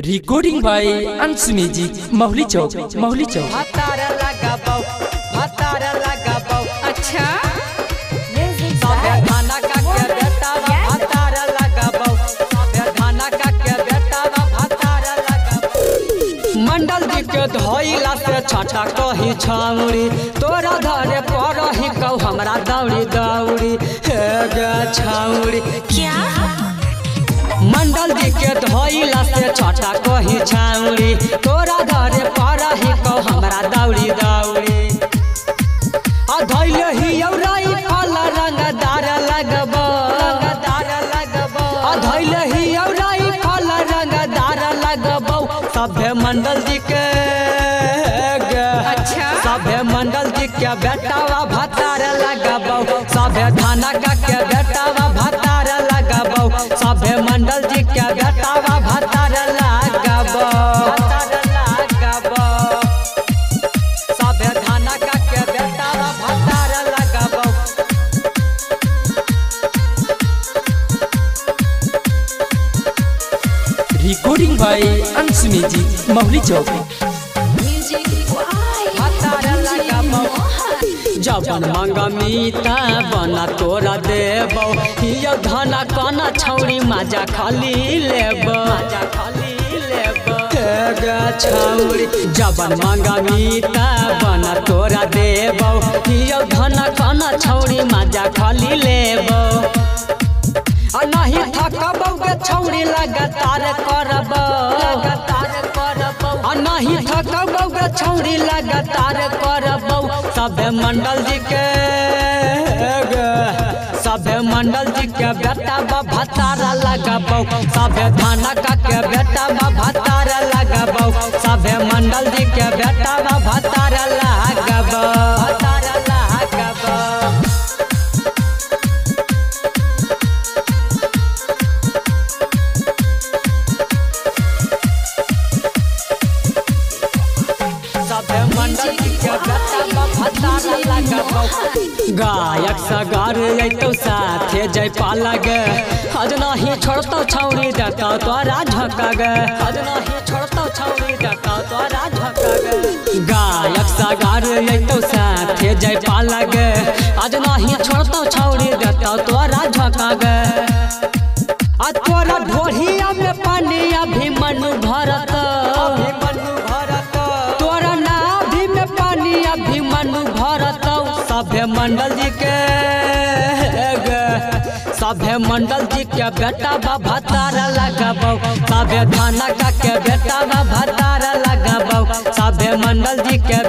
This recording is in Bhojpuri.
रिकॉर्डिंग बाय अंश म्यूजिक महली चौक भतारा लगाबो अच्छा सबे खाना का के बेटा भतारा लगाबो सबे खाना का के बेटा भतारा लगाबो मंडल जी के धोइला से छटा कही छाउरी तोरा धरे परही कौ हमरा दौड़ी दौड़ी हे गे छाउरी क्या मंडल जी के धोइला से छटा कही छाउरी तोरा घरे परही कौ हमरा दौड़ी दौड़ी आ धइले ही औराई फल रंगदार लगबो आ धइले ही औराई फल रंगदार लगबो सभे मंडल जी के अच्छा सभे मंडल जी के बेटावा भतार लगबो सभे थाना का के बेटावा भतार लगबो सभे मंडल जी के बेटावा भतार लगबो सभे थाना का के बेटावा भतार लगबो रिकॉर्डिंग बाय अंश म्यूजिक महली चौक भतार लगबो जबन मांगा मीता बना तोरा देबो हियो धना कना छौरी माजा खाली लेबो छौरी जबन मांगा मीता बना तोरा देबो हियो धना कना छौरी माजा खाली लेबो आ नहीं थकबो के छौरी लगातार करबो आ नहीं थकबो के छौरी लगातार करबो सभे मंडल जी के सभे मंडल जी के बेटा भतारा लगबो सभे थाना का के बेटा भतारा लगबो सभे मंडल जी के बेटा भतारा लगबो गायक सगार तो साथे जय पालग आज नहीं छोड़ता छौरी देता तोरा झकग आज नहीं छोड़ता छौरी देता तोरा झकग गायक सगार तो साथे जय पालग आज नहीं छोड़ता छौरी देता तोरा झकग आ तोरा ढोढ़िया में पानी अभिमन्यु भरत तोरा नाभि में पानी अभिमन्यु भरत सभे मंडल जी के सभे मंडल जी के बेटा भतार लगबो सभे थाना का के बेटा भतार लगबो सभे मंडल जी के